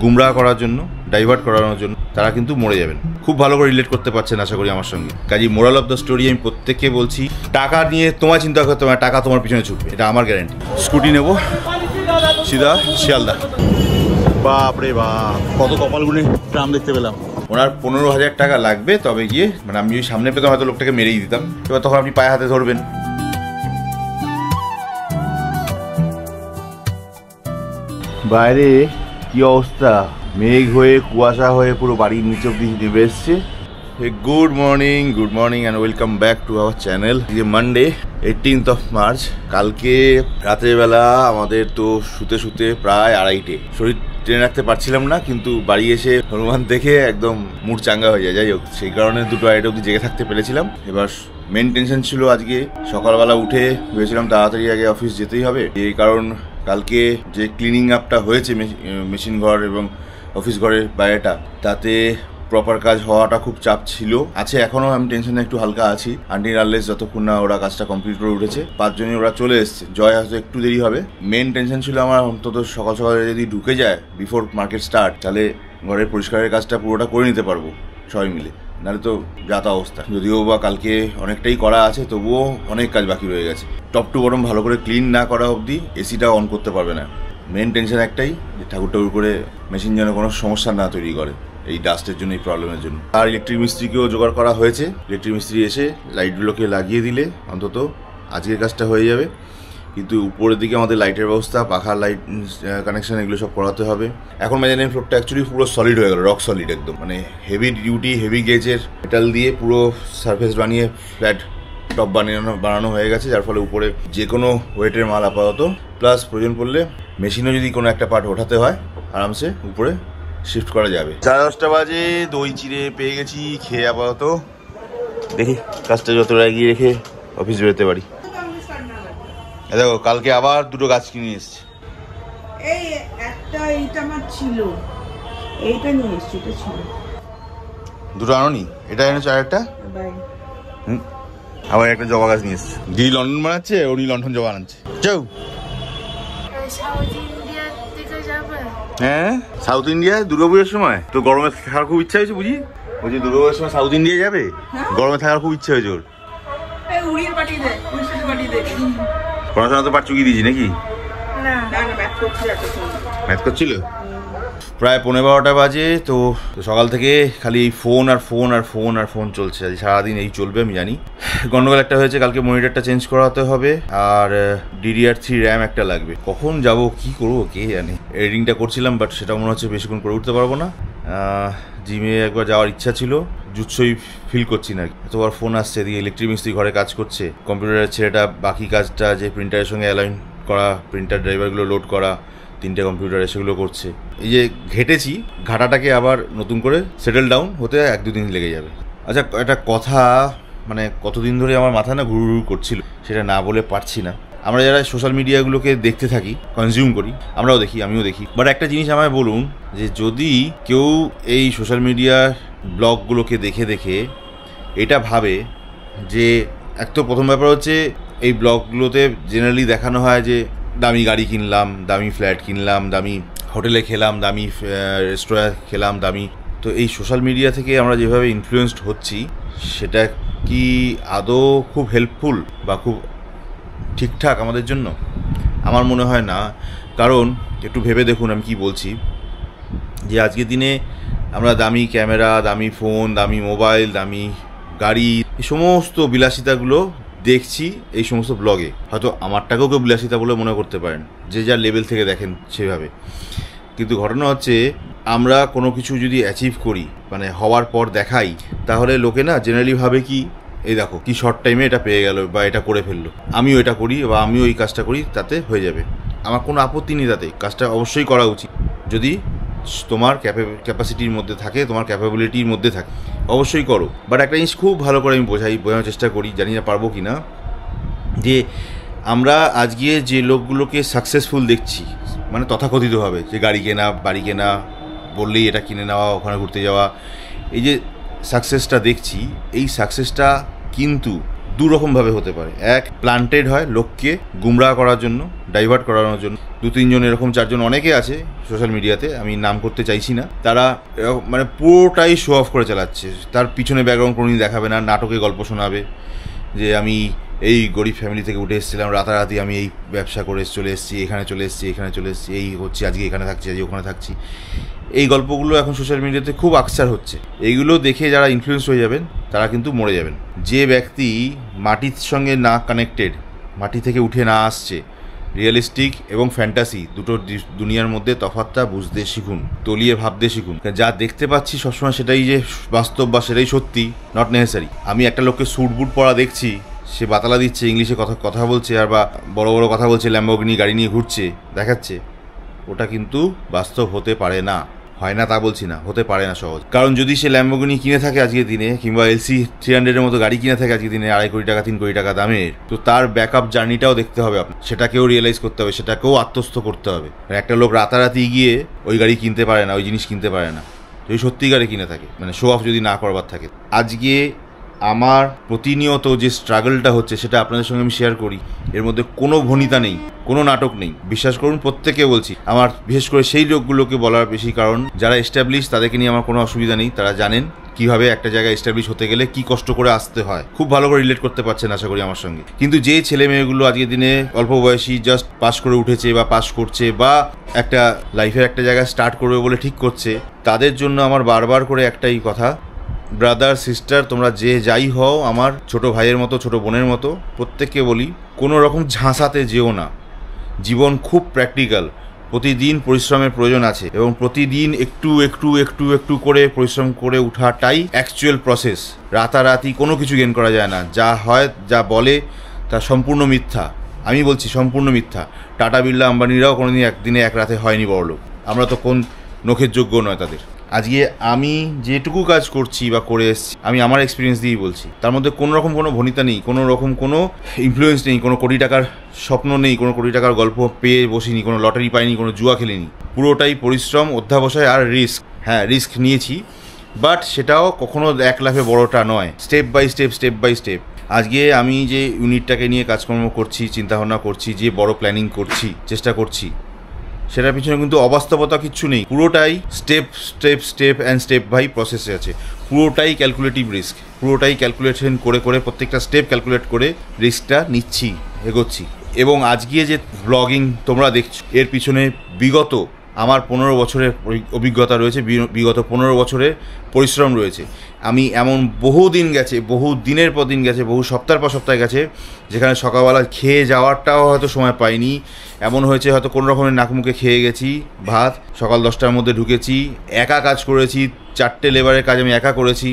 গুমরাহ করার জন্য, ডাইভার্ট করানোর জন্য তারা কিন্তু মরে যাবেন। খুব ভালো করে রিলেট করতে পারছেন আশা করি আমার সঙ্গে। কাজেই মোরাল অফ দ্য স্টোরি আমি প্রত্যেককে বলছি, টাকা নিয়ে তোমার চিন্তা করতে হবে, টাকা তোমার পিছনে ছুটবে, এটা আমার গ্যারান্টি। স্কুটি নেবো সিধা শিয়ালদা। বাপরে বাপ, কত কপালগুলি ট্রাম দেখতে পেলাম। ওনার 15,000 টাকা লাগবে, তবে গিয়ে মানে আমি যদি সামনে পেতাম হয়তো লোকটাকে মেরেই দিতাম। এবার তখন আপনি পায়ে হাতে ধরবেন। বাইরে কি অবস্থা, মেঘ হয়ে কুয়াশা হয়ে পুরো বাড়ির নিচে অব্দি নেমে এসছে। Good morning and welcome back to our channel. যে মানডে 18th of March, কালকে রাতের বেলা আমাদের তো শুতে প্রায় 2:30। শরীর টেনে রাখতে পারছিলাম না, কিন্তু বাড়ি এসে হনুমান দেখে একদম মুড চাঙ্গা হয়ে যায়। যাই হোক, সেই কারণে 2:30 অব্দি জেগে থাকতে পেরেছিলাম। এবার মেন টেনশন ছিল আজকে সকালবেলা উঠে ভেবেছিলাম তাড়াতাড়ি আগে অফিস যেতেই হবে, এই কারণ কালকে যে ক্লিনিং আপটা হয়েছে মেশিন ঘর এবং অফিস ঘরের বাইরেটা, তাতে প্রপার কাজ হওয়াটা খুব চাপ ছিল, আছে এখনও। আমি টেনশনে একটু হালকা আছি আনটিল আনলেস যতক্ষণ না ওরা কাজটা কমপ্লিট করে উঠেছে। 5 জনই ওরা চলে এসছে, জয় হয়তো একটু দেরি হবে। মেন টেনশন ছিল আমার অন্তত সকাল সকালে যদি ঢুকে যায় বিফোর মার্কেট স্টার্ট, তাহলে ঘরের পরিষ্কারের কাজটা পুরোটা করে নিতে পারবো সবাই মিলে, নাহলে তো যাতা অবস্থা। যদিও বা কালকে অনেকটাই করা আছে, তবুও অনেক কাজ বাকি রয়ে গেছে। টপ টু বটম ভালো করে ক্লিন না করা অবধি এসিটা অন করতে পারবে না। মেন টেনশন একটাই, যে ঠাকুর করে মেশিন যেন কোনো সমস্যা না তৈরি করে এই ডাস্টের জন্য, এই প্রবলেমের জন্য। আর ইলেকট্রিক মিস্ত্রিকেও জোগাড় করা হয়েছে। ইলেকট্রিক মিস্ত্রি এসে লাইটগুলোকে লাগিয়ে দিলে অন্তত আজকের কাজটা হয়ে যাবে। কিন্তু উপরের দিকে আমাদের লাইটের ব্যবস্থা, পাখা লাইট কানেকশন, এগুলো সব করাতে হবে। এখন মেজানিং ফ্লোরটা অ্যাকচুয়ালি পুরো সলিড হয়ে গেল, রক সলিড একদম, মানে হেভি ডিউটি হেভি গেজের মেটাল দিয়ে পুরো সারফেস বানিয়ে ফ্ল্যাট টপ বানানো হয়ে গেছে, যার ফলে উপরে যে কোনো ওয়েটের মাল আপাতত, প্লাস প্রয়োজন পড়লে মেশিনও যদি কোনো একটা পার্ট ওঠাতে হয় আরামসে উপরে শিফট করা যাবে। 10:30 বাজে, দই চিড়ে পেয়ে গেছি, খেয়ে আপাতত দেখি কাজটা যতটা এগিয়ে রেখে অফিস বেরোতে পারি। দেখো কালকে আবার 2টো গাছ কিনে এসছি। এই একটা এইটা আমার ছিল, এইটা নিয়ে এসছি, এটা ছিল। 2টো আনোনি? এটা এনেছো আর একটা? আবার একটা জবা গাছ নিয়ে এসছি। দিদি লন্ডন বানাচ্ছে, উনি লন্ডন জবা আনছে। যাও। হ্যাঁ, সাউথ ইন্ডিয়া দুর্গাপুজোর সময় তো গরমে থাকার খুব ইচ্ছা হয়েছে বুঝি। বলছি দুর্গাপুজোর সময় সাউথ ইন্ডিয়া যাবে, গরমে থাকার খুব ইচ্ছা হয়েছে ওর। পড়াশোনা তো পাঠ চুকিয়ে দিয়েছি নাকি? ম্যাথ করছিল। প্রায় 11:15 বাজে। তো সকাল থেকে খালি এই ফোন আর ফোন আর ফোন আর ফোন চলছে, আজ সারাদিন এই চলবে আমি জানি। গন্ডগোল একটা হয়েছে, কালকে মনিটরটা চেঞ্জ করাতে হবে, আর DDR3 র্যাম একটা লাগবে। কখন যাব কি করবো কে জানে। এডিটিংটা করছিলাম, বাট সেটা মনে হচ্ছে বেশিক্ষণ করে উঠতে পারবো না। জিমে একবার যাওয়ার ইচ্ছা ছিল, জুৎসই ফিল করছি না। এতবার ফোন আসছে, এদিকে ইলেকট্রিক মিস্ত্রি ঘরে কাজ করছে, কম্পিউটারের ছেলেটা বাকি কাজটা যে প্রিন্টারের সঙ্গে অ্যালাইন করা, প্রিন্টার ড্রাইভারগুলো লোড করা, 3টে কম্পিউটারে সেগুলো করছে। এই যে ঘেটেছি, ঘাটাটাকে আবার নতুন করে সেটেল ডাউন হতে 1-2 দিন লেগে যাবে। আচ্ছা, একটা কথা মানে কতদিন ধরে আমার মাথা না ঘুরু করছিল, সেটা না বলে পারছি না। আমরা যারা সোশ্যাল মিডিয়াগুলোকে দেখতে থাকি, কনজিউম করি, আমরাও দেখি, আমিও দেখি, বাট একটা জিনিস আমায় বলুন, যে যদি কেউ এই সোশ্যাল মিডিয়ার ব্লগগুলোকে দেখে এটা ভাবে যে, এক তো প্রথম ব্যাপার হচ্ছে এই ব্লগগুলোতে জেনারেলি দেখানো হয় যে দামি গাড়ি কিনলাম, দামি ফ্ল্যাট কিনলাম, দামি হোটেলে খেলাম, দামি রেস্টুরেন্টে খেলাম, দামি। তো এই সোশ্যাল মিডিয়া থেকে আমরা যেভাবে ইনফ্লুয়েসড হচ্ছি, সেটা কি আদৌ খুব হেল্পফুল বা খুব ঠিকঠাক আমাদের জন্য? আমার মনে হয় না। কারণ একটু ভেবে দেখুন আমি কি বলছি, যে আজকের দিনে আমরা দামি ক্যামেরা, দামি ফোন, দামি মোবাইল, দামি গাড়ি, এই সমস্ত বিলাসিতাগুলো দেখছি এই সমস্ত ব্লগে। হয়তো আমারটাকেও কেউ বিলাসিতা বলে মনে করতে পারেন, যে যার লেভেল থেকে দেখেন সেভাবে। কিন্তু ঘটনা হচ্ছে, আমরা কোনো কিছু যদি অ্যাচিভ করি, মানে হওয়ার পর দেখাই, তাহলে লোকে না জেনারেলি ভাবে কি, এই দেখো কি শর্ট টাইমে এটা পেয়ে গেল বা এটা করে ফেললো, আমিও এটা করি বা আমিও এই কাজটা করি, তাতে হয়ে যাবে। আমার কোনো আপত্তি নেই তাতে, কাজটা অবশ্যই করা উচিত যদি তোমার ক্যাপাসিটির মধ্যে থাকে, তোমার ক্যাপাবিলিটির মধ্যে থাকে, অবশ্যই করো। বাট একটা জিনিস খুব ভালো করে আমি বোঝানোর চেষ্টা করি, জানি না পারবো কি না, যে আমরা আজকে যে লোকগুলোকে সাকসেসফুল দেখছি, মানে তথাকথিতভাবে যে গাড়ি কেনা, বাড়ি কেনা, বললেই এটা কিনে নেওয়া, ওখানে ঘুরতে যাওয়া, এই যে সাকসেসটা দেখছি, এই সাকসেসটা কিন্তু দুরকমভাবে হতে পারে। এক, প্লান্টেড হয় লোককে গুমরাহ করার জন্য, ডাইভার্ট করানোর জন্য। 2-3 জন এরকম 4 জন অনেকে আছে সোশ্যাল মিডিয়াতে, আমি নাম করতে চাইছি না। তারা মানে পুরোটাই শো অফ করে চালাচ্ছে, তার পিছনে ব্যাকগ্রাউন্ড কোনোদিন দেখাবে না, নাটকে গল্প শোনাবে যে আমি এই গরিব ফ্যামিলি থেকে উঠে এসেছিলাম, রাতারাতি আমি এই ব্যবসা করে চলে এসেছি, এখানে চলে এসেছি, এখানে চলে এসেছি, এই হচ্ছে, আজকে এখানে থাকছি, আজকে ওখানে থাকছি। এই গল্পগুলো এখন সোশ্যাল মিডিয়াতে খুব আকসার হচ্ছে। এইগুলো দেখে যারা ইনফ্লুয়েন্স হয়ে যাবেন তারা কিন্তু মরে যাবেন। যে ব্যক্তি মাটির সঙ্গে না কানেক্টেড, মাটি থেকে উঠে না আসছে, রিয়েলিস্টিক এবং ফ্যান্টাসি দুটো দুনিয়ার মধ্যে তফাৎটা বুঝতে শিখুন, তলিয়ে ভাবতে শিখুন। যা দেখতে পাচ্ছি সবসময় সেটাই যে বাস্তব বা সেটাই সত্যি, নট নেসেসারি। আমি একটা লোককে স্যুট বুট পরা দেখছি, সে বাতালা দিচ্ছে, ইংলিশে কথা বলছে, আর বা বড় বড় কথা বলছে, ল্যাম্বরগিনি গাড়ি নিয়ে ঘুরছে, দেখাচ্ছে, ওটা কিন্তু বাস্তব হতে পারে না। হয় না তা বলছি না, হতে পারে না সহজ। কারণ যদি সে ল্যাম্বরগিনি কিনে থাকে আজকের দিনে, কিংবা LC 300-এর মতো গাড়ি কিনে থাকে আজকের দিনে 2.5 কোটি টাকা 3 কোটি টাকা দামের, তো তার ব্যাকআপ জার্নিটাও দেখতে হবে আপনার, সেটাকেও রিয়েলাইজ করতে হবে, সেটাকেও আত্মস্থ করতে হবে। একটা লোক রাতারাতি গিয়ে ওই গাড়ি কিনতে পারে না, ওই জিনিস কিনতে পারে না, যদি সত্যিকারে কিনে থাকে, মানে শো অফ যদি না করবার থাকে। আজকে আমার প্রতিনিয়ত যে স্ট্রাগলটা হচ্ছে সেটা আপনাদের সঙ্গে আমি শেয়ার করি। এর মধ্যে কোনো ভনিতা নেই, কোনো নাটক নেই, বিশ্বাস করুন। প্রত্যেকে বলছি, আমার বিশেষ করে সেই লোকগুলোকে বলার বেশি কারণ যারা এস্টাবলিশ, তাদেরকে নিয়ে আমার কোনো অসুবিধা নেই। তারা জানেন কিভাবে একটা জায়গায় এস্টাবলিশ হতে গেলে কি কষ্ট করে আসতে হয়, খুব ভালো করে রিলেট করতে পারছেন আশা করি আমার সঙ্গে। কিন্তু যে ছেলে মেয়েগুলো আজকের দিনে অল্প বয়সী, জাস্ট পাস করে উঠেছে বা পাস করছে, বা একটা লাইফের একটা জায়গায় স্টার্ট করবে বলে ঠিক করছে, তাদের জন্য আমার বারবার করে একটাই কথা, ব্রাদার সিস্টার, তোমরা যে যাই হও, আমার ছোট ভাইয়ের মতো, ছোট বোনের মতো, প্রত্যেককে বলি, কোনো রকম ঝাঁসাতে যেও না। জীবন খুব প্র্যাকটিক্যাল, প্রতিদিন পরিশ্রমের প্রয়োজন আছে, এবং প্রতিদিন একটু একটু একটু একটু করে পরিশ্রম করে ওঠাটাই অ্যাকচুয়াল প্রসেস। রাতারাতি কোনো কিছু গেন করা যায় না। যা হয়, যা বলে, তা সম্পূর্ণ মিথ্যা। আমি বলছি সম্পূর্ণ মিথ্যা। টাটা, বিড়লা, আম্বানিরাও কোনোদিন একদিনে এক রাতে হয়নি বড়লোক। আমরা তো কোন নখের যোগ্য নয় তাদের। আজকে আমি যেটুকু কাজ করছি বা করে এসেছি, আমি আমার এক্সপিরিয়েন্স দিয়েই বলছি। তার মধ্যে কোনো রকম কোনো ভনিতা নেই, কোনো রকম কোনো ইনফ্লুয়েন্স নেই, কোনো কোটি টাকার স্বপ্ন নেই, কোনো কোটি টাকার গল্প পেয়ে বসিনি, কোনো লটারি পাইনি, কোনো জুয়া খেলিনি। পুরোটাই পরিশ্রম, অধ্যাবসায় আর রিস্ক। হ্যাঁ, রিস্ক নিয়েছি, বাট সেটাও কখনো 1 লাফে বড়টা নয়, step by step, step by step. আজকে আমি যে ইউনিটটাকে নিয়ে কাজকর্ম করছি, চিন্তাভাবনা করছি, যে বড় প্ল্যানিং করছি, চেষ্টা করছি, সেটার পিছনে কিন্তু অবাস্তবতা কিচ্ছু নেই। পুরোটাই step step step and step by প্রসেসে আছে। পুরোটাই ক্যালকুলেটিভ রিস্ক, পুরোটাই ক্যালকুলেশন করে করে, প্রত্যেকটা স্টেপ ক্যালকুলেট করে রিস্কটা নিচ্ছি, এগোচ্ছি। এবং আজকে যে ব্লগিং তোমরা দেখছো, এর পিছনে বিগত আমার 15 বছরের অভিজ্ঞতা রয়েছে, বিগত 15 বছরের পরিশ্রম রয়েছে। আমি এমন বহু দিন গেছে, বহু দিনের পর দিন গেছে, বহু সপ্তাহের পর সপ্তাহে গেছে, যেখানে সকালবেলা খেয়ে যাওয়ারটাও হয়তো সময় পাইনি। এমন হয়েছে হয়তো কোনো রকমের নাকমুখে খেয়ে গেছি ভাত, সকাল 10টার মধ্যে ঢুকেছি, একা কাজ করেছি, 4টে লেবারের কাজ আমি একা করেছি,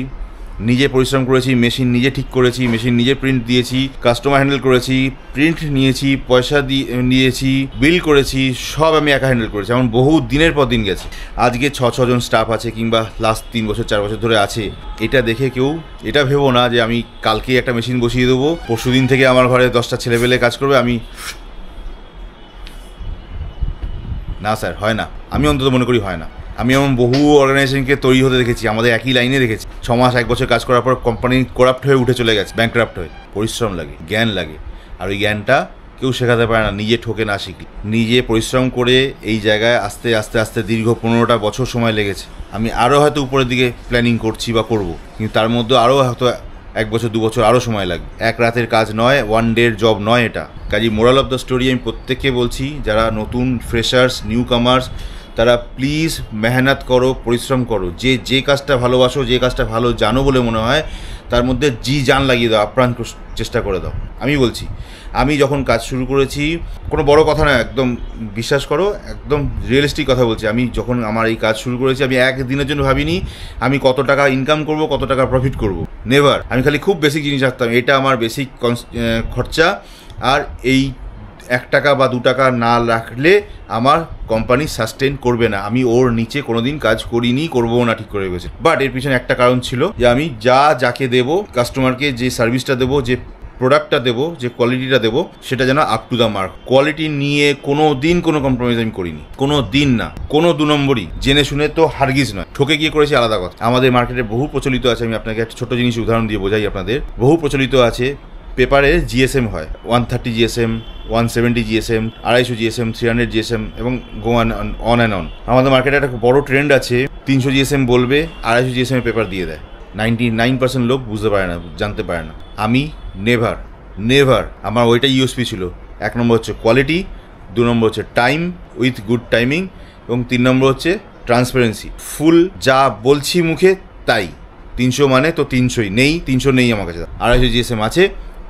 নিজে পরিশ্রম করেছি, মেশিন নিজে ঠিক করেছি, মেশিন নিজে প্রিন্ট দিয়েছি, কাস্টমার হ্যান্ডেল করেছি, প্রিন্ট নিয়েছি, পয়সা নিয়েছি, বিল করেছি, সব আমি একা হ্যান্ডেল করেছি। এমন বহু দিনের পর দিন গেছে। আজকে 6 জন স্টাফ আছে, কিংবা লাস্ট 3 বছর 4 বছর ধরে আছে। এটা দেখে কেউ এটা ভেবো না যে আমি কালকেই একটা মেশিন বসিয়ে দেবো, পরশু দিন থেকে আমার ঘরে 10টা ছেলেপেলে কাজ করবে, আমি না স্যার, হয় না। আমি অন্তত মনে করি হয় না। আমি এমন বহু অর্গানাইজেশনকে তৈরি হতে দেখেছি, আমাদের একই লাইনে দেখেছি। 6 মাস 1 বছর কাজ করার পর কোম্পানি করাপ্ট হয়ে উঠে চলে গেছে, ব্যাংক্রাপ্ট হয়ে। পরিশ্রম লাগে, জ্ঞান লাগে, আর ওই জ্ঞানটা কেউ শেখাতে পারে না নিজে ঠকে না শিখলে। নিজে পরিশ্রম করে এই জায়গায় আস্তে আস্তে আস্তে দীর্ঘ 15টা বছর সময় লেগেছে। আমি আরও হয়তো উপরের দিকে প্ল্যানিং করছি বা করব, কিন্তু তার মধ্যে আরও হয়তো 1 বছর 2 বছর আরও সময় লাগবে। এক রাতের কাজ নয়, 1 ডের জব নয় এটা। কাজেই মোরাল অফ দ্য স্টোরি আমি প্রত্যেককে বলছি, যারা নতুন ফ্রেশার্স, নিউ কামার্স, তারা প্লিজ মেহনত করো, পরিশ্রম করো। যে কাজটা ভালোবাসো, যে কাজটা ভালো জানো বলে মনে হয়, তার মধ্যে জান লাগিয়ে দাও, আপ্রাণ চেষ্টা করে দাও। আমি বলছি, আমি যখন কাজ শুরু করেছি, কোনো বড় কথা না, একদম বিশ্বাস করো, একদম রিয়েলিস্টিক কথা বলছি। আমি যখন আমার এই কাজ শুরু করেছি, আমি একদিনের জন্য ভাবিনি আমি কত টাকা ইনকাম করব, কত টাকা প্রফিট করব, নেভার। আমি খালি খুব বেসিক জিনিস রাখতাম, এটা আমার বেসিক খরচা, আর এই 1 টাকা বা 2 টাকা না রাখলে আমার কোম্পানি সাস্টেন করবে না। আমি ওর নিচে কোনোদিন কাজ করিনি, করবো না, ঠিক করে গেছে। বাট এর পিছনে একটা কারণ ছিল যে আমি যাকে দেবো, কাস্টমারকে যে সার্ভিসটা দেবো, যে প্রোডাক্টটা দেবো, যে কোয়ালিটিটা দেবো, সেটা যেন up to the mark. Quality নিয়ে কোনো দিন কোনো কম্প্রোমাইজ আমি করিনি, কোনো দিন না, কোনো 2 নম্বরই। জেনে শুনে তো হারগিজ নয়, ঠকে গিয়ে করেছি আলাদা কথা। আমাদের মার্কেটে বহু প্রচলিত আছে, আমি আপনাকে একটা ছোট জিনিস উদাহরণ দিয়ে বোঝাই আপনাদের। বহু প্রচলিত আছে পেপারে জিএসএম হয়, 130 জিএসএম, 170 জিএসএম, 250 জিএসএম, 300 জিএসএম এবং গো অন অ্যান্ড অন। আমাদের মার্কেটে একটা বড় ট্রেন্ড আছে, 300 জিএসএম বলবে, 250 জিএসএম পেপার দিয়ে দেয়। 99% লোক বুঝতে পারে না, জানতে পারে না। আমি নেভার আমার ওইটাই ইউএসপি ছিল। 1 নম্বর হচ্ছে কোয়ালিটি, 2 নম্বর হচ্ছে টাইম উইথ গুড টাইমিং, এবং 3 নম্বর হচ্ছে ট্রান্সপারেন্সি। ফুল যা বলছি মুখে তাই। 300 মানে তো 300ই, নেই 300 নেই আমার কাছে। 250 জিএসএম আছে,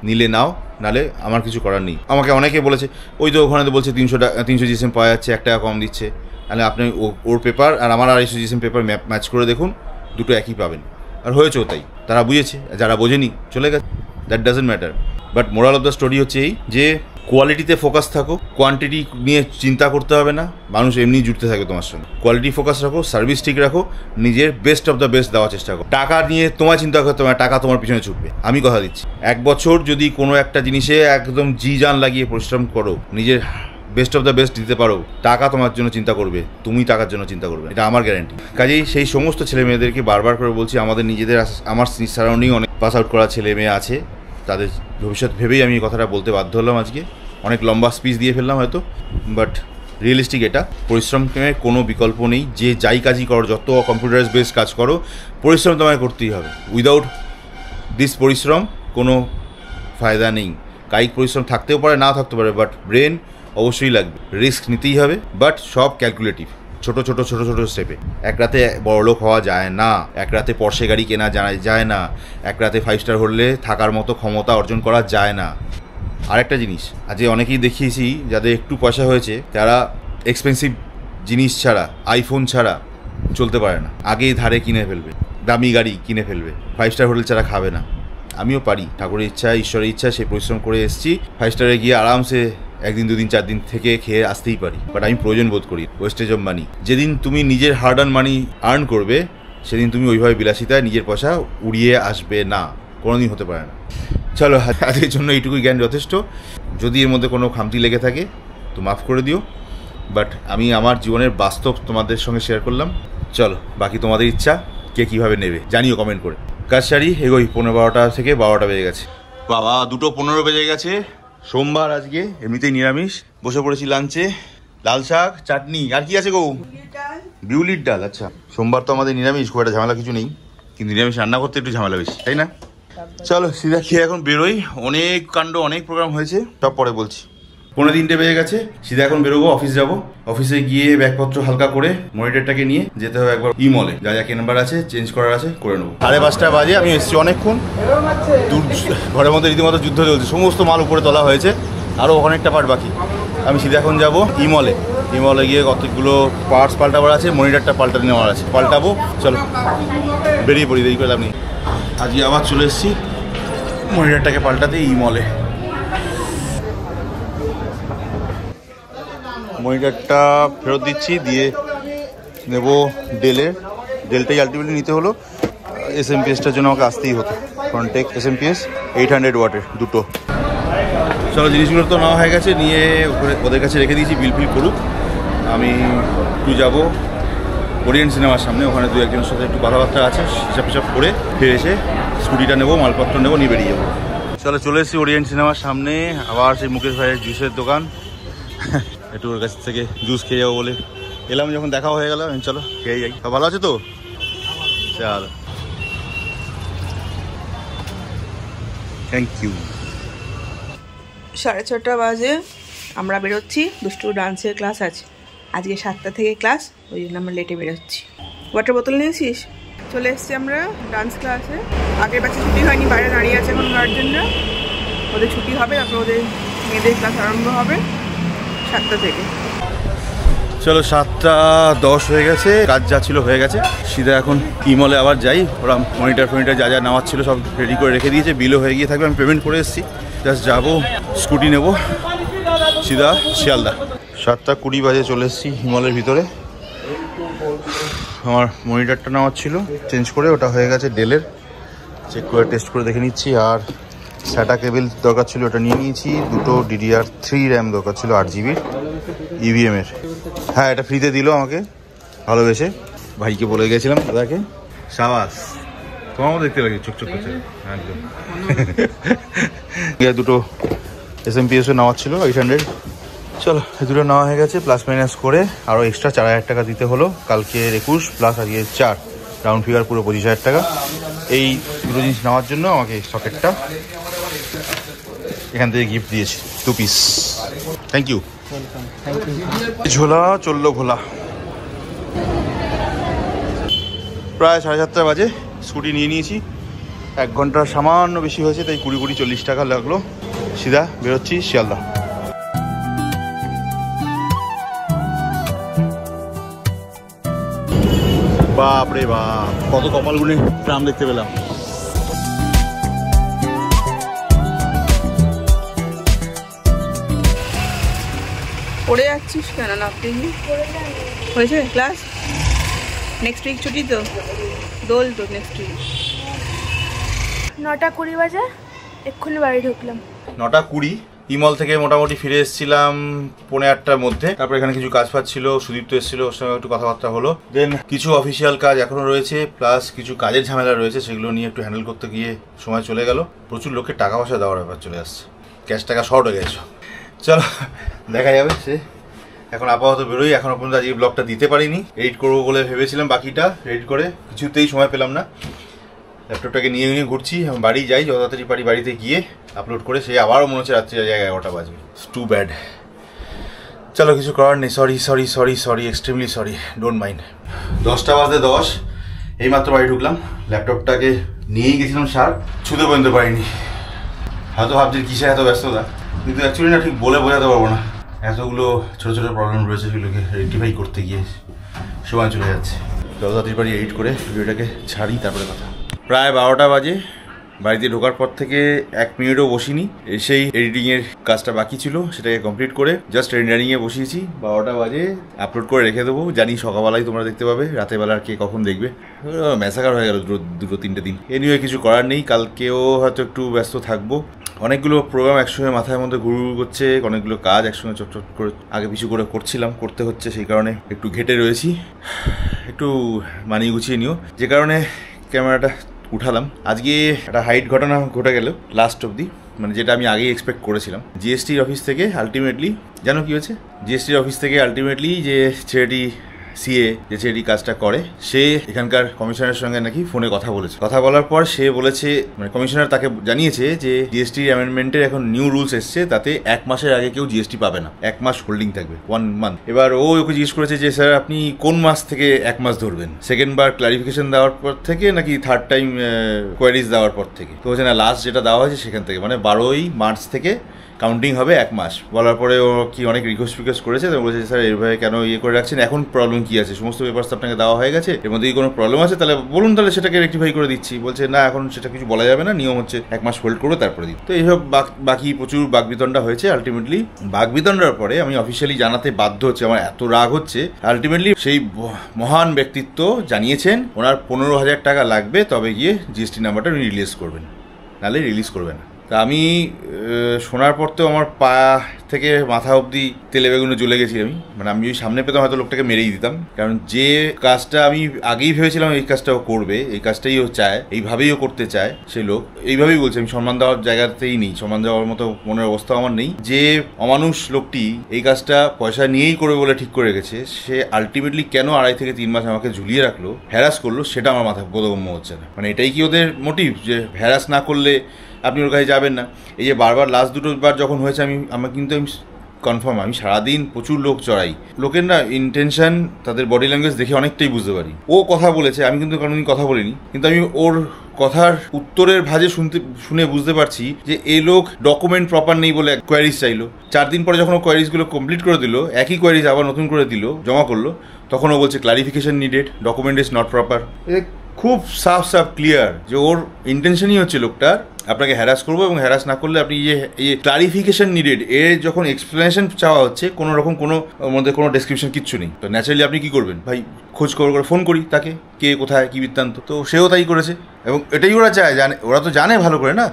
নিলে নাও, নালে আমার কিছু করার নেই। আমাকে অনেকে বলেছে ওই তো ওখানে তো বলছে 300 জিএসএম পাওয়া যাচ্ছে, 1 টাকা কম দিচ্ছে। তাহলে আপনি ওর পেপার আর আমার 250 জিএসএম পেপার ম্যাচ করে দেখুন, দুটো একই পাবেন। আর হয়েছেও তাই। তারা বুঝেছে, যারা বোঝেনি চলে গেছে, that doesn't matter. But moral of the story হচ্ছে এই যে কোয়ালিটিতে ফোকাস থাকো, কোয়ান্টিটি নিয়ে চিন্তা করতে হবে না, মানুষ এমনি জুড়তে থাকে তোমার সঙ্গে। কোয়ালিটি ফোকাস রাখো, সার্ভিস ঠিক রাখো, নিজের বেস্ট অফ দ্য বেস্ট দেওয়ার চেষ্টা করো। টাকা নিয়ে তোমার চিন্তা করতে হবে, টাকা তোমার পিছনে ছুটবে। আমি কথা দিচ্ছি, 1 বছর যদি কোনো একটা জিনিসে একদম জি জান লাগিয়ে পরিশ্রম করো, নিজের বেস্ট অফ দ্য বেস্ট দিতে পারো, টাকা তোমার জন্য চিন্তা করবে, তুমি টাকার জন্য চিন্তা করবে, এটা আমার গ্যারান্টি। কাজেই সেই সমস্ত ছেলে মেয়েদেরকে বারবার করে বলছি, আমাদের নিজেদের, আমার সারাউন্ডিং অনেক পাস আউট করা ছেলে মেয়ে আছে, তাদের ভবিষ্যৎ ভেবেই আমি এই কথাটা বলতে বাধ্য হলাম আজকে। অনেক লম্বা স্পিচ দিয়ে ফেললাম হয়তো, বাট রিয়েলিস্টিক এটা। পরিশ্রমের কোনো বিকল্প নেই। যে যাই কাজই করো, যত কম্পিউটারাইজ বেসড কাজ করো, পরিশ্রম তোমায় করতেই হবে। উইদাউট দিস পরিশ্রম কোনো ফায়দা নেই। কায়িক পরিশ্রম থাকতেও পারে, না থাকতে পারে, বাট ব্রেন অবশ্যই লাগবে। রিস্ক নিতেই হবে, বাট সব ক্যালকুলেটিভ, ছোট ছোট স্টেপে। এক রাতে বড়লোক হওয়া যায় না, এক রাতে পর্শে গাড়ি কেনা যায় না, এক রাতে 5 স্টার হোটেলে থাকার মতো ক্ষমতা অর্জন করা যায় না। আরেকটা জিনিস, আজকে অনেকেই দেখিয়েছি যাদের একটু পয়সা হয়েছে, তারা এক্সপেন্সিভ জিনিস ছাড়া, আইফোন ছাড়া চলতে পারে না। আগেই ধারে কিনে ফেলবে, দামি গাড়ি কিনে ফেলবে, 5 স্টার হোটেল ছাড়া খাবে না। আমিও পারি, ঠাকুরের ইচ্ছা, ঈশ্বরের ইচ্ছা, সে পরিশ্রম করে এসেছি। 5 স্টারে গিয়ে আরামসে 1 দিন 2 দিন 4 দিন থেকে খেয়ে আসতেই পারি, বাট আমি প্রয়োজন বোধ করি ওয়েস্টেজ অফ মানি। যেদিন তুমি নিজের হার্ড আর্ন মানি আর্ন করবে, সেদিন তুমি ওইভাবে বিলাসিতায় নিজের পয়সা উড়িয়ে আসবে না, কোনোদিন হতে পারে না। চলো, আজকের জন্য এইটুকুই জ্ঞান যথেষ্ট। যদি এর মধ্যে কোনো খামতি লেগে থাকে তো মাফ করে দিও, বাট আমি আমার জীবনের বাস্তব তোমাদের সঙ্গে শেয়ার করলাম। চলো, বাকি তোমাদের ইচ্ছা, কে কীভাবে নেবে জানিও কমেন্ট করে। কাজ সারি এগোই। 11:15 থেকে 12টা বেজে গেছে। বাবা, 2:15 বেজে গেছে। সোমবার আজকে, এমনিতেই নিরামিষ। বসে পড়েছি লাঞ্চে, লাল শাক, চাটনি, আর কি আছে গো? বিউলির ডাল। আচ্ছা, সোমবার তো আমাদের নিরামিষ, খুব একটা ঝামেলা কিছু নেই, কিন্তু নিরামিষ রান্না করতে একটু ঝামেলা বেশি, তাই না? চলো সিধা খেয়ে এখন বেরোই। অনেক কাণ্ড, অনেক প্রোগ্রাম হয়েছে, সব পরে বলছি। 2:45 বেজে গেছে, সিধা এখন বেরোবো, অফিস যাব। অফিসে গিয়ে ব্যাগপত্র হালকা করে মনিটরটাকে নিয়ে যেতে হবে একবার মলে, যা যা কেনার আছে, চেঞ্জ করার আছে করে নেবো। 5:30 বাজে, আমি এসেছি অনেকক্ষণ। ঘরের মধ্যে রীতিমতো যুদ্ধ চলছে, সমস্ত মাল উপরে তোলা হয়েছে, আরও অনেকটা পার্ট বাকি। আমি সিধা এখন যাবো ইমলে গিয়ে কতগুলো পার্টস পাল্টাবার আছে, মনিটরটা পাল্টা নেওয়ার আছে, পাল্টাবো। চলো বেরিয়ে পড়ি, দেরি করে লাভ নেই। আজকে আবার চলে এসেছি মনিটরটাকে পাল্টাতে ইমলে। মনিটরটা ফেরত দিচ্ছি, দিয়ে নেব ডেলটাই আলটিমেটলি নিতে হলো। SMPSটার জন্য আমাকে আসতেই হতো, ফ্রন্টেক SMPS 800 ওয়াটের দুটো। চলো, জিনিসগুলো তো নেওয়া হয়ে গেছে, নিয়ে ওদের কাছে রেখে দিয়েছি, বিল করুক। আমি একটু যাবো ওরিয়েন্ট সিনেমার সামনে, ওখানে 2-1জনের সাথে একটু কথাবার্তা আছে, হিসাব করে ফিরে এসে স্কুটিটা নেবো, মালপত্র নেবো, নিয়ে বেরিয়ে যাবো। চলো, চলে এসেছি ওরিয়েন্ট সিনেমার সামনে। আবার সেই মুকেশ ভাইয়ের জুসের দোকান, একটু ওর কাছ থেকে জুস খেয়ে যাবো বলে এলাম। যখন দেখা হয়ে গেল, চলো খেয়ে যাই। সব ভালো আছে তো? চলো, থ্যাংক ইউ। 6:30 বাজে, আমরা বেরোচ্ছি। দুষ্টু ডান্সের ক্লাস আছে আজকে, 7টা থেকে ক্লাস, ওই জন্য আমরা লেটে বেরোচ্ছি। ওয়াটার বোতল নিয়েছিস? চলে এসছি আমরা ডান্স ক্লাসে। আগের ব্যাচে ছুটি হয়নি, বাইরে দাঁড়িয়ে আছে এখন গার্জেনরা। ওদের ছুটি হবে, তারপর ওদের মেয়েদের ক্লাস আরম্ভ হবে 7টা থেকে। চলো, 7:10 হয়ে গেছে, কাজ যা ছিল হয়ে গেছে। সিধা এখন ইমলে আবার যাই। ওরা মনিটর যা যা নেওয়ার ছিল সব রেডি করে রেখে দিয়েছে, বিলও হয়ে গিয়ে থাকবে। আমি পেমেন্ট করে এসেছি, জাস্ট যাবো, স্কুটি নেবো, সিধা শিয়ালদা। 7:20 বাজে চলে এসেছি হিমলের ভিতরে। আমার মনিটরটা নেওয়ার ছিল, চেঞ্জ করে ওটা হয়ে গেছে ডেলের। চেক করে টেস্ট করে দেখে নিচ্ছি। আর SATA কেবল দরকার ছিল, ওটা নিয়ে নিয়েছি। দুটো DDR3 র্যাম দরকার ছিল, 8GB EVM-এর। হ্যাঁ, এটা ফ্রিতে দিল আমাকে, ভালোবেসে। ভাইকে বলে গেছিলাম দাদাকে, সাবাস। তোমার মতো দেখতে লাগে চকচক করছে একদম। দুটো SMPS নেওয়ার ছিল 800। চলো এই দুটো নেওয়া হয়ে গেছে, প্লাস মাইনাস করে আরও এক্সট্রা 4000 টাকা দিতে হলো। কালকে 21 প্লাস আজকে 4, রাউন্ড ফিগার পুরো 25,000 টাকা। এই দুটো জিনিস নেওয়ার জন্য আমাকে সকেটটা এখান থেকে গিফট দিয়েছে 2 পিস। Thank you. ঝোলা চললো ঘোলা। প্রায় 7:30 বাজে, স্কুটি নিয়ে নিয়েছি। 1 ঘন্টা সামান্য বেশি হয়েছে, তাই 20-40 টাকা লাগলো। সিধা বেরোচ্ছি শিয়ালদা। বাপরে বাপ, কত কপালগুলি ট্রাম দেখতে পেলাম। পড়ে যাচ্ছিস কেন? নাপতে হয়েছে ক্লাস? নেক্সট উইক ছুটি তো, দোল তো নেক্সট উইক। 9:20 বাজে এক্ষুনি বাড়ি ঢুকলাম। 9:20 ইমল থেকে মোটামুটি ফিরে এসেছিলাম 8:45-টার মধ্যে। তারপর এখানে কিছু কাজ ফাজ ছিল, সুদীপ্ত এসেছিল, ওর সঙ্গে একটু কথাবার্তা হলো। দেন কিছু অফিসিয়াল কাজ এখনো রয়েছে, প্লাস কিছু কাজের ঝামেলা রয়েছে, সেগুলো নিয়ে একটু হ্যান্ডেল করতে গিয়ে সময় চলে গেল। প্রচুর লোককে টাকা পয়সা দেওয়ার ব্যাপার চলে আসছে, ক্যাশ টাকা শর্ট হয়ে গেছে। চলো দেখা যাবে সে। এখন আপাতত বেরোই। এখনো পর্যন্ত আজকে ব্লগটা দিতে পারিনি, এডিট করবো বলে ভেবেছিলাম, বাকিটা এডিট করে কিছুতেই সময় পেলাম না। ল্যাপটপটাকে নিয়ে ঘুরছি, আমি বাড়ি যাই যত তাড়াতাড়ি পারি, বাড়িতে গিয়ে আপলোড করে সেই আবারও মনে হচ্ছে রাত্রি 11টা বাজবে। Too bad. চলো কিছু করার নেই, sorry extremely sorry, don't mind. 10টা বাজে 10, এইমাত্র বাড়ি ঢুকলাম। ল্যাপটপটাকে নিয়েই গেছিলাম সার, ছুতে পর্যন্ত পারিনি। হয়তো ভাবছি কিসে এত ব্যস্ততা, কিন্তু অ্যাকচুয়ালি না ঠিক বলে বোঝাতে পারবো না। এতগুলো ছোটো ছোটো প্রবলেম রয়েছে, সেগুলোকে রেকটিফাই করতে গিয়ে সময় চলে যাচ্ছে। যত তাড়াতাড়ি পারি এডিট করে ভিডিওটাকে ছাড়ি, তারপরে কথা। প্রায় 12টা বাজে। বাড়িতে ঢোকার পর থেকে 1 মিনিটও বসিনি, সেই এডিটিংয়ের কাজটা বাকি ছিল, সেটাকে কমপ্লিট করে জাস্ট রেন্ডারিংয়ে বসিয়েছি। 12টা বাজে, আপলোড করে রেখে দেবো। জানি সকালবেলায় তোমরা দেখতে পাবে, রাতের বেলা আর কে কখন দেখবে। ম্যাসাকার হয়ে গেল দুটো 3টে দিন। এ নিয়ে কিছু করার নেই, কালকেও হয়তো একটু ব্যস্ত থাকবো। অনেকগুলো প্রোগ্রাম একসঙ্গে মাথার মধ্যে ঘুরু করছে, অনেকগুলো কাজ একসঙ্গে চটচট করে আগে পিছু করে করতে হচ্ছে, সেই কারণে একটু ঘেটে রয়েছি। একটু মানিয়ে গুছিয়ে নিও, যে কারণে ক্যামেরাটা উঠালাম। আজকে একটা হাইট ঘটনা ঘটে গেল লাস্ট অবধি, মানে যেটা আমি আগেই এক্সপেক্ট করেছিলাম। জিএসটির অফিস থেকে আলটিমেটলি, জানো কি হয়েছে? জিএসটির অফিস থেকে আলটিমেটলি যে ছেলেটি সিএ, যে ছেলেটি কাজটা করে, সে এখানকার কমিশনারের সঙ্গে নাকি ফোনে কথা বলেছে। কথা বলার পর সে বলেছে, মানে কমিশনার তাকে জানিয়েছে যে জিএসটি অ্যামেন্ডমেন্টের এখন নিউ রুলস এসছে, তাতে 1 মাসের আগে কেউ জিএসটি পাবে না, 1 মাস হোল্ডিং থাকবে, 1 মান্থ। এবার ও ওকে জিজ্ঞেস করেছে যে স্যার আপনি কোন মাস থেকে 1 মাস ধরবেন, সেকেন্ড বার ক্লারিফিকেশন দেওয়ার পর থেকে নাকি থার্ড টাইম কোয়ারিজ দেওয়ার পর থেকে? তো বলছে না, লাস্ট যেটা দেওয়া হয়েছে সেখান থেকে, মানে 12ই মার্চ থেকে কাউন্টিং হবে 1 মাস। বলার পরে ও কি অনেক রিকোয়েস্ট করেছে, তো বলেছে স্যার এইভাবে কেন করে রাখছেন, এখন প্রবলেম কি আছে, সমস্ত পেপারস আপনাকে দেওয়া হয়ে গেছে, এর মধ্যে কি কোনো প্রবলেম আছে তাহলে বলুন, তাহলে সেটাকে রেকটিফাই করে দিচ্ছি। বলছে না, এখন সেটা কিছু বলা যাবে না, নিয়ম হচ্ছে 1 মাস হোল্ড করবে তারপরে দিই। তো এইসব বাকি প্রচুর বাকবিতণ্ডা হয়েছে। আলটিমেটলি বাকবিতণ্ডার পরে আমি অফিসিয়ালি জানাতে বাধ্য হচ্ছে, আমার এত রাগ হচ্ছে। আলটিমেটলি সেই মহান ব্যক্তিত্ব জানিয়েছেন ওনার 15,000 টাকা লাগবে, তবে গিয়ে জিএসটি নাম্বারটা উনি রিলিজ করবেন, নাহলে রিলিজ করবে না। তা আমি শোনার পর তো আমার পা থেকে মাথা অবধি তেলে বেগুনে জ্বলে গেছি আমি। মানে আমি যদি সামনে পেতাম হয়তো লোকটাকে মেরেই দিতাম, কারণ যে কাজটা আমি আগেই ভেবেছিলাম এই কাজটাও করবে, এই কাজটাই ও চায়, এইভাবেই ও করতে চায়, সেই লোক এইভাবেই বলছে। আমি সম্মান দেওয়ার জায়গাতেই নেই, সম্মান দেওয়ার মতো মনের অবস্থা আমার নেই। যে অমানুষ লোকটি এই কাজটা পয়সা নিয়েই করবে বলে ঠিক করে রেখেছে, সে আলটিমেটলি কেন 2.5 থেকে 3 মাস আমাকে ঝুলিয়ে রাখলো, হ্যারাস করলো, সেটা আমার মাথা বোধগম্য হচ্ছে না। মানে এটাই কি ওদের মোটিভ, যে হ্যারাস না করলে আপনি ওর কাছে যাবেন না? এই যে বারবার লাস্ট 2বার যখন হয়েছে, আমি কনফার্ম আমি সারাদিন প্রচুর লোক চড়াই, লোকের না ইন্টেনশন, তাদের বডি ল্যাঙ্গুয়েজ দেখে অনেকটাই বুঝতে পারি। ও কথা বলেছে, আমি কিন্তু কোনোদিন কথা বলিনি, কিন্তু আমি ওর কথার উত্তরের ভাজে শুনে বুঝতে পারছি যে এই লোক ডকুমেন্ট প্রপার নেই বলে কোয়ারিজ চাইলো। 4 দিন পরে যখন ও কোয়ারিজগুলো কমপ্লিট করে দিল, একই কোয়ারিজ আবার নতুন করে দিল, জমা করলো, তখন ও বলছে clarification needed, document is not proper. খুব সাফ ক্লিয়ার যে ওর ইন্টেনশনই হচ্ছে লোকটার আপনাকে হ্যারাস করবো, এবং হ্যারাস না করলে আপনি এই ক্লারিফিকেশন নিডেড, এর যখন এক্সপ্লেনেশন চাওয়া হচ্ছে, কোনো রকম কোনো মধ্যে কোনো ডেসক্রিপশন কিচ্ছু নেই, তো ন্যাচারালি আপনি কি করবেন? ভাই খোঁজ খবর করে ফোন করি তাকে, কে কোথায় কী বৃত্তান্ত। তো সেও তাই করেছে, এবং এটাই ওরা চায়, ওরা তো জানে ভালো করে না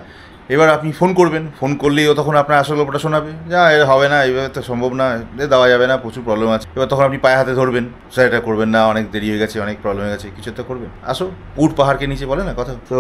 এবার আপনি ফোন করবেন, ফোন করলেই ও তখন আপনার আসল গল্পটা শোনাবে, যা এটা হবে না, এইভাবে তো সম্ভব না, দেওয়া যাবে না, প্রচুর প্রবলেম আছে। এবার তখন আপনি পায়ে হাতে ধরবেন, স্যার এটা করবেন না, অনেক দেরি হয়ে গেছে, অনেক প্রবলেম হয়ে গেছে, কিছু তো করবেন, আসো উট পাহাড়কে নিচে বলে না কথা। তো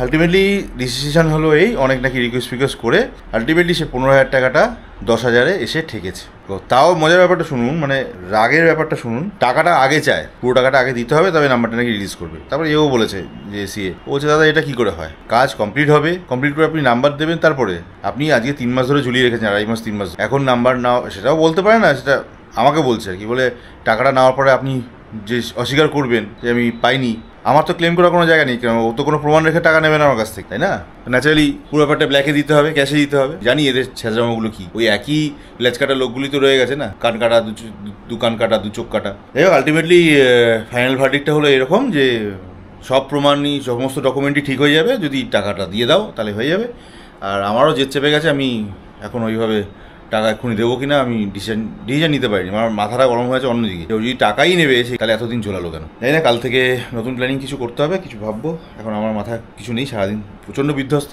আলটিমেটলি ডিসিশন হলো এই, অনেক নাকি রিকোয়েস্ট করে আলটিমেটলি সে 15,000 টাকাটা 10,000-এ এসে ঠেকেছে। তো তাও মজার ব্যাপারটা শুনুন, মানে রাগের ব্যাপারটা শুনুন, টাকাটা আগে চায়, পুরো টাকাটা আগে দিতে হবে, তবে নাম্বারটা নাকি রিলিজ করবে। তারপরে এও বলেছে যে সিএ বলছে দাদা এটা কি করে হয়, কাজ কমপ্লিট হবে, কমপ্লিট করে আপনি নাম্বার দেবেন, তারপরে আপনি আজকে 3 মাস ধরে ঝুলিয়ে রেখেছেন, 2.5 মাস 3 মাস, এখন নাম্বার নাও, সেটাও বলতে পারে না, সেটা আমাকে বলছে আর কি, বলে টাকাটা নেওয়ার পরে আপনি যে অস্বীকার করবেন যে আমি পাইনি, আমার তো ক্লেম করার কোনো জায়গা নেই, কারণ ও তো কোনো প্রমাণ রেখে টাকা নেবে না আমার কাছ থেকে, তাই না? ন্যাচারালি পুরো ব্যাপারটা ব্ল্যাকে দিতে হবে, ক্যাশে দিতে হবে। জানি এদের ছেঁচড়ামোগুলো কি, ওই একই লেজ কাটা লোকগুলি তো রয়ে গেছে না, কান কাটা, দু কান কাটা, দু চোখ কাটা। যাই হোক, আলটিমেটলি ফাইনাল ভার্ডিক্টটা হলো এরকম যে সব প্রমাণই, সমস্ত ডকুমেন্টই ঠিক হয়ে যাবে, যদি টাকাটা দিয়ে দাও তাহলে হয়ে যাবে। আর আমারও জেদ চেপে গেছে, আমি এখন ওইভাবে টাকা এক্ষুনি দেবো কিনা আমি ডিসিশন নিতে পারিনি, আমার মাথাটা গরম হয়েছে অন্যদিকে, যদি টাকাই নেবে তাহলে এতদিন চলালো কেন, জানি না। কাল থেকে নতুন প্ল্যানিং কিছু করতে হবে, কিছু ভাববো, এখন আমার মাথায় কিছু নেই, সারাদিন প্রচণ্ড বিধ্বস্ত,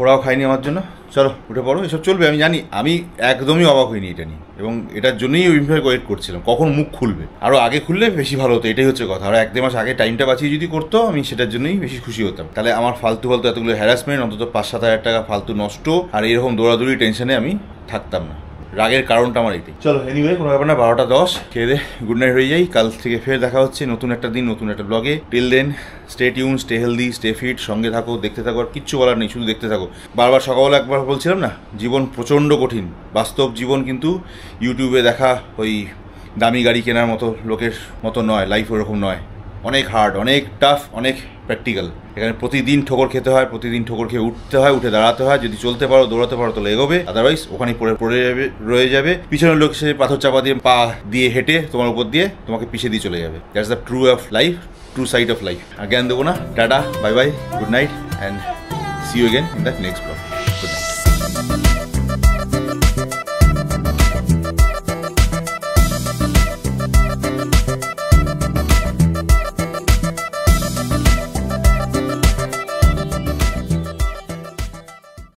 ওরাও খায়নি আমার জন্য। চলো উঠে পড়ো, এসব চলবে, আমি জানি, আমি একদমই অবাক হইনি এটা নিয়ে, এবং এটার জন্যই ইনফ্যাক্ট ওয়েট করছিলাম কখন মুখ খুলবে, আরও আগে খুললে বেশি ভালো হতো, এটাই হচ্ছে কথা। আরও 1-2 মাস আগে টাইমটা বাঁচিয়ে যদি করতো, আমি সেটার জন্যই বেশি খুশি হতাম, তাহলে আমার ফালতু এতগুলো হ্যারাসমেন্ট, অন্তত 5-7 হাজার টাকা ফালতু নষ্ট, আর এইরকম দৌড়াদৌড়ি টেনশনে আমি থাকতাম না। রাগের কারণটা আমার এটাই। চলো এনিওয়ে, কোনো ব্যাপার না, 12টা 10 খেয়ে দে গুড নাইট হয়ে যাই। কাল থেকে ফের দেখা হচ্ছে নতুন একটা দিন, নতুন একটা ব্লগে। Till then stay tune, stay healthy, stay fit, সঙ্গে থাকো, দেখতে থাকো, আর কিচ্ছু বলার নেই, শুধু দেখতে থাকো। বারবার সকালবেলা একবার বলছিলাম না, জীবন প্রচণ্ড কঠিন, বাস্তব জীবন কিন্তু ইউটিউবে দেখা ওই দামি গাড়ি কেনার মতো লোকের মতো নয়, লাইফ ওরকম নয়, অনেক হার্ড, অনেক টাফ, অনেক প্র্যাকটিক্যাল। এখানে প্রতিদিন ঠোকর খেতে হয়, প্রতিদিন ঠোকর খেয়ে উঠতে হয়, উঠে দাঁড়াতে হয়, যদি চলতে পারো, দৌড়াতে পারো তাহলে এগোবে, আদারওয়াইজ ওখানে পড়ে যাবে, রয়ে যাবে, পিছনের লোক সে পাথর চাপা দিয়ে পা দিয়ে হেঁটে তোমার উপর দিয়ে তোমাকে পিছিয়ে দিয়ে চলে যাবে। That's the true of life, true side of life. আর জ্ঞান দেবো না, tata, bye bye, good night, and see you again in the next blog.